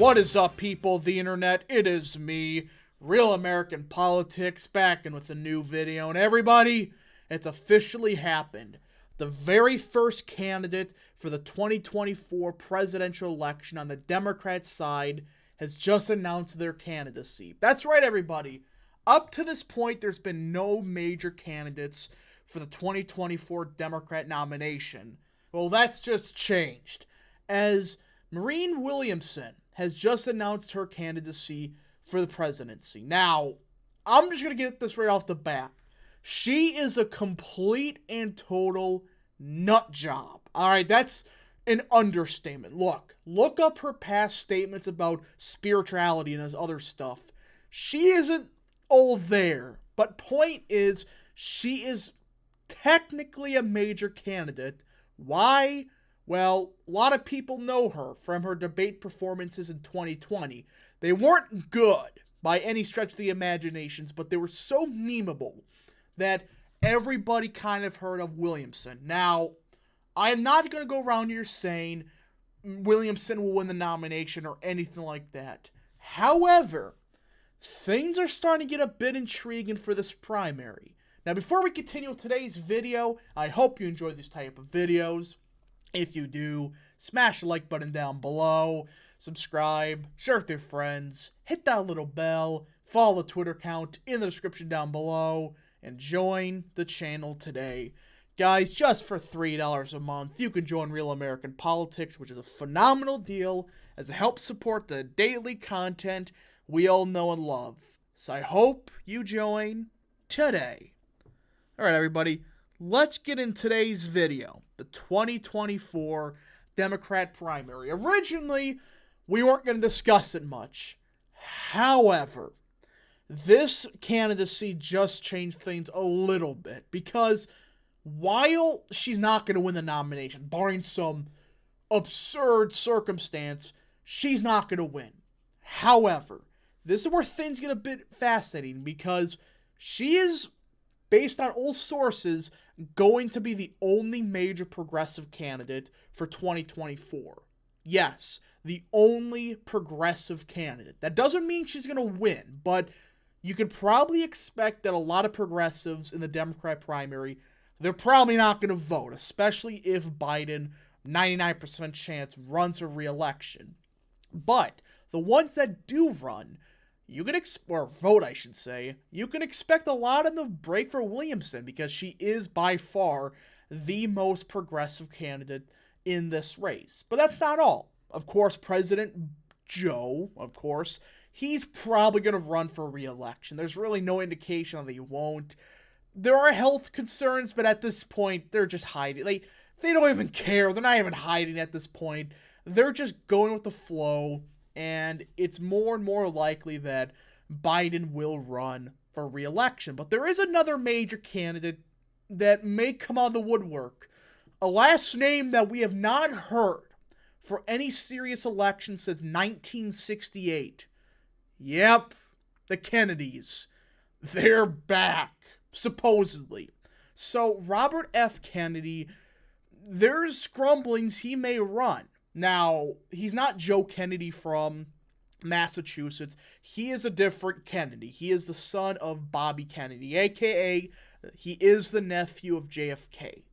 What is up, people of the internet? It is me, Real American Politics, back in with a new video. And everybody, it's officially happened. The very first candidate for the 2024 presidential election on the Democrat side has just announced their candidacy. That's right, everybody. Up to this point, there's been no major candidates for the 2024 Democrat nomination. Well, that's just changed, as Marianne Williamson has just announced her candidacy for the presidency. Now, I'm just going to get this right off the bat. She is a complete and total nut job. Alright, that's an understatement. Look up her past statements about spirituality and this other stuff. She isn't all there. But point is, she is technically a major candidate. Why? Well, a lot of people know her from her debate performances in 2020. They weren't good by any stretch of the imaginations, but they were so memeable that everybody kind of heard of Williamson. Now, I am not going to go around here saying Williamson will win the nomination or anything like that. However, things are starting to get a bit intriguing for this primary. Now, before we continue with today's video, I hope you enjoy these type of videos. If you do, smash the like button down below, subscribe, share with your friends, hit that little bell, follow the Twitter account in the description down below, and join the channel today. Guys, just for $3 a month, you can join Real American Politics, which is a phenomenal deal as it helps support the daily content we all know and love. So I hope you join today. Alright, everybody. Let's get in today's video, the 2024 Democrat primary. Originally, we weren't going to discuss it much. However, this candidacy just changed things a little bit because while she's not going to win the nomination, barring some absurd circumstance, she's not going to win. However, this is where things get a bit fascinating because she is, based on all sources, going to be the only major progressive candidate for 2024. Yes, the only progressive candidate. That doesn't mean she's going to win, but you could probably expect that a lot of progressives in the Democrat primary, they're probably not going to vote, especially if Biden, 99% chance, runs for re-election. But the ones that do run, you can vote, I should say, you can expect a lot in the break for Williamson because she is by far the most progressive candidate in this race. But that's not all. Of course, President Joe, he's probably going to run for re-election. There's really no indication that he won't. There are health concerns, but at this point, they're just hiding. They don't even care. They're not even hiding at this point. They're just going with the flow. And it's more and more likely that Biden will run for re-election. But there is another major candidate that may come out of the woodwork. A last name that we have not heard for any serious election since 1968. Yep, the Kennedys. They're back, supposedly. So Robert F. Kennedy, there's grumblings he may run. Now, he's not Joe Kennedy from Massachusetts. He is a different Kennedy. He is the son of Bobby Kennedy, a.k.a. he is the nephew of JFK.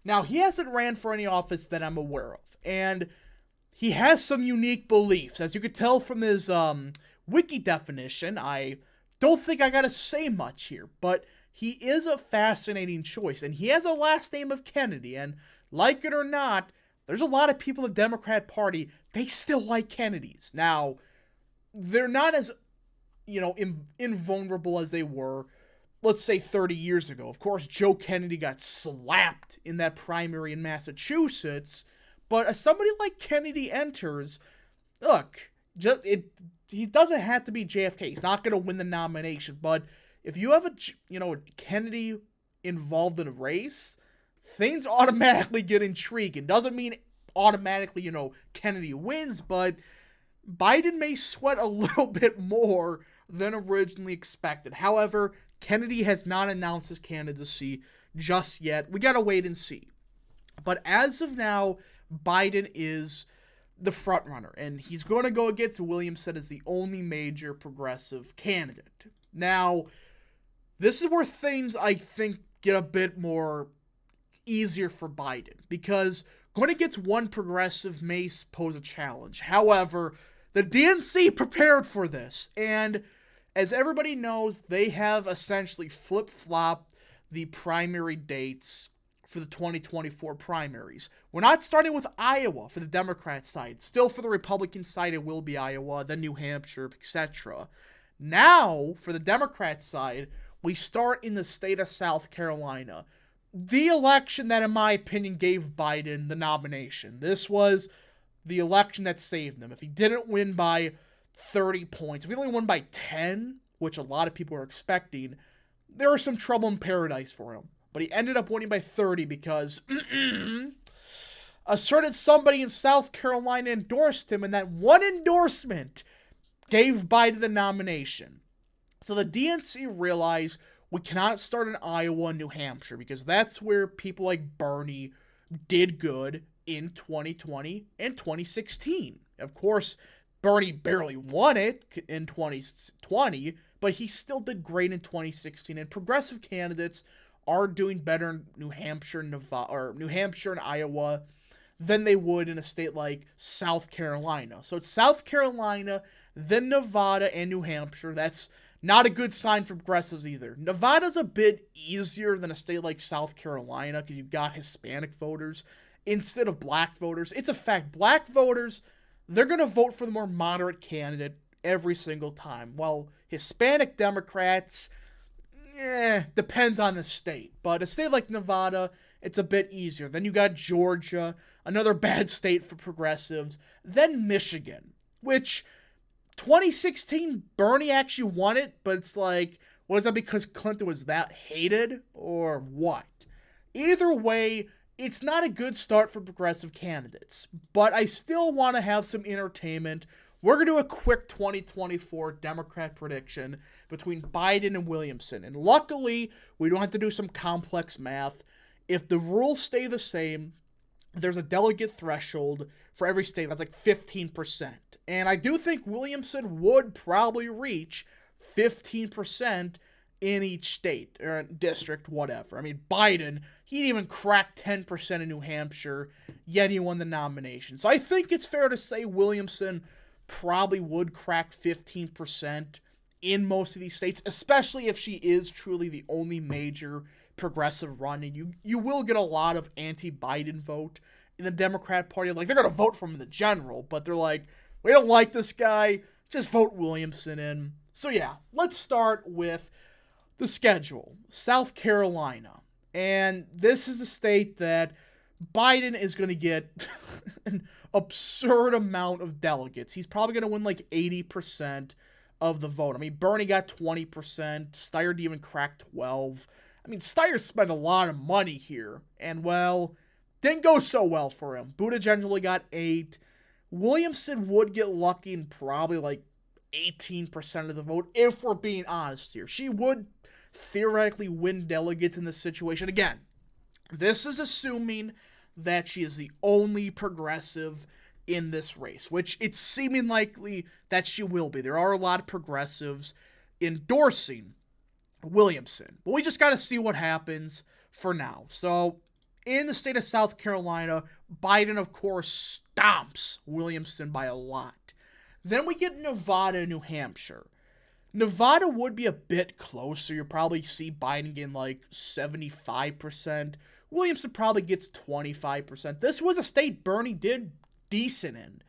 Now, he hasn't ran for any office that I'm aware of, and he has some unique beliefs. As you could tell from his wiki definition, I don't think I gotta say much here, but he is a fascinating choice, and he has a last name of Kennedy, and like it or not, there's a lot of people in the Democrat Party, they still like Kennedys. Now, they're not as, invulnerable as they were, let's say, 30 years ago. Of course, Joe Kennedy got slapped in that primary in Massachusetts, but as somebody like Kennedy enters, look, he doesn't have to be JFK. He's not going to win the nomination, but if you have a Kennedy involved in a race, things automatically get intriguing. Doesn't mean automatically, Kennedy wins, but Biden may sweat a little bit more than originally expected. However, Kennedy has not announced his candidacy just yet. We gotta wait and see. But as of now, Biden is the front runner, and he's going to go against Williamson as the only major progressive candidate. Now, this is where things, I think, get a bit more easier for Biden, because going against one progressive may pose a challenge. However, the DNC prepared for this, and as everybody knows, they have essentially flip-flopped the primary dates for the 2024 primaries. We're not starting with Iowa for the Democrat side. Still for the Republican side, it will be Iowa, then New Hampshire, etc. Now, for the Democrat side, we start in the state of South Carolina. The election that, in my opinion, gave Biden the nomination. This was the election that saved him. If he didn't win by 30 points, if he only won by 10, which a lot of people were expecting, there was some trouble in paradise for him. But he ended up winning by 30 because a certain somebody in South Carolina endorsed him, and that one endorsement gave Biden the nomination. So the DNC realized we cannot start in Iowa and New Hampshire because that's where people like Bernie did good in 2020 and 2016. Of course, Bernie barely won it in 2020, but he still did great in 2016, and progressive candidates are doing better in New Hampshire, Nevada, or New Hampshire and Iowa than they would in a state like South Carolina. So it's South Carolina, then Nevada and New Hampshire. That's not a good sign for progressives either. Nevada's a bit easier than a state like South Carolina because you've got Hispanic voters instead of black voters. It's a fact. Black voters, they're going to vote for the more moderate candidate every single time. While Hispanic Democrats, depends on the state. But a state like Nevada, it's a bit easier. Then you got Georgia, another bad state for progressives. Then Michigan, which 2016, Bernie actually won it, but it's like, was that because Clinton was that hated or what? Either way, it's not a good start for progressive candidates, but I still want to have some entertainment. We're going to do a quick 2024 Democrat prediction between Biden and Williamson. And luckily, we don't have to do some complex math. If the rules stay the same, there's a delegate threshold for every state. That's like 15%. And I do think Williamson would probably reach 15% in each state or district, whatever. I mean, Biden, he didn't even crack 10% in New Hampshire, yet he won the nomination. So I think it's fair to say Williamson probably would crack 15% in most of these states, especially if she is truly the only major progressive run. And you will get a lot of anti-Biden vote in the Democrat Party. Like, they're going to vote for him in the general, but they're like, we don't like this guy, just vote Williamson in. So yeah, let's start with the schedule. South Carolina. And this is a state that Biden is going to get an absurd amount of delegates. He's probably going to win like 80% of the vote. I mean, Bernie got 20%. Steyer didn't even crack 12%. I mean, Steyer spent a lot of money here. And, well, didn't go so well for him. Buttigieg only got 8%. Williamson would get lucky and probably like 18% of the vote, if we're being honest here. She would theoretically win delegates in this situation. Again, this is assuming that she is the only progressive in this race, which it's seeming likely that she will be. There are a lot of progressives endorsing Williamson, but we just got to see what happens for now. So in the state of South Carolina, Biden, of course, stomps Williamson by a lot. Then we get Nevada and New Hampshire. Nevada would be a bit closer. You'll probably see Biden getting like 75%. Williamson probably gets 25%. This was a state Bernie did decent in.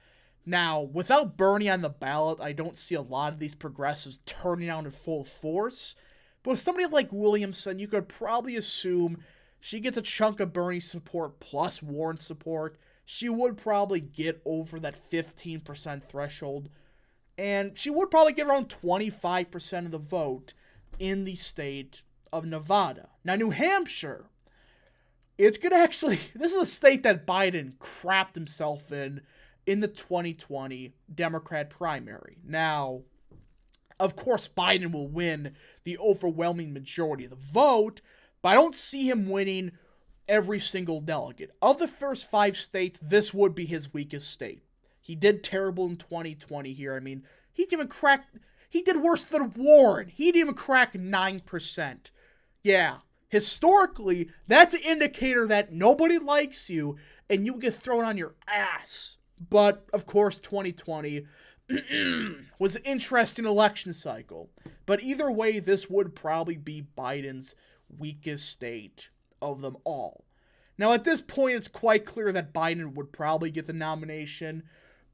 Now, without Bernie on the ballot, I don't see a lot of these progressives turning out in full force. But with somebody like Williamson, you could probably assume she gets a chunk of Bernie support plus Warren support. She would probably get over that 15% threshold. And she would probably get around 25% of the vote in the state of Nevada. Now, New Hampshire, it's going to actually, this is a state that Biden crapped himself in the 2020 Democrat primary. Now, of course, Biden will win the overwhelming majority of the vote, but I don't see him winning every single delegate. Of the first 5 states, this would be his weakest state. He did terrible in 2020 here. I mean, he did worse than Warren. He didn't even crack 9%. Yeah, historically, that's an indicator that nobody likes you and you get thrown on your ass. But, of course, 2020 was an interesting election cycle. But either way, this would probably be Biden's weakest state of them all. Now, at this point, it's quite clear that Biden would probably get the nomination.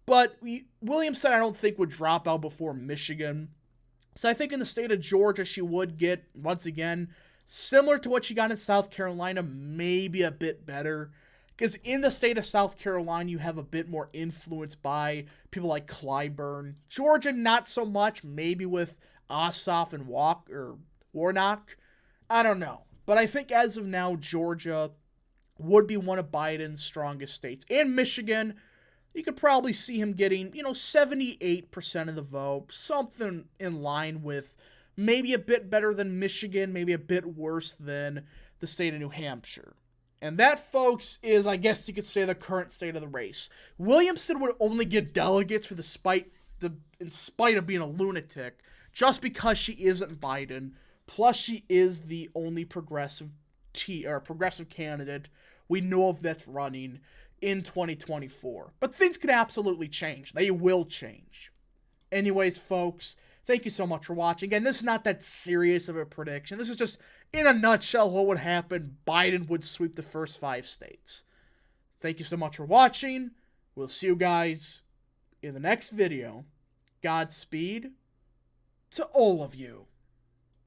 But Williamson, I don't think, would drop out before Michigan. So I think in the state of Georgia, she would get, once again, similar to what she got in South Carolina, maybe a bit better. Because in the state of South Carolina, you have a bit more influence by people like Clyburn. Georgia, not so much, maybe with Ossoff and Warnock. I don't know. But I think as of now, Georgia would be one of Biden's strongest states. And Michigan, you could probably see him getting, 78% of the vote. Something in line with maybe a bit better than Michigan, maybe a bit worse than the state of New Hampshire. And that, folks, is, I guess you could say, the current state of the race. Williamson would only get delegates in spite of being a lunatic, just because she isn't Biden. Plus, she is the only progressive candidate we know of that's running in 2024. But things could absolutely change. They will change. Anyways, folks, thank you so much for watching. Again, this is not that serious of a prediction. This is just, in a nutshell, what would happen. Biden would sweep the first 5 states. Thank you so much for watching. We'll see you guys in the next video. Godspeed to all of you.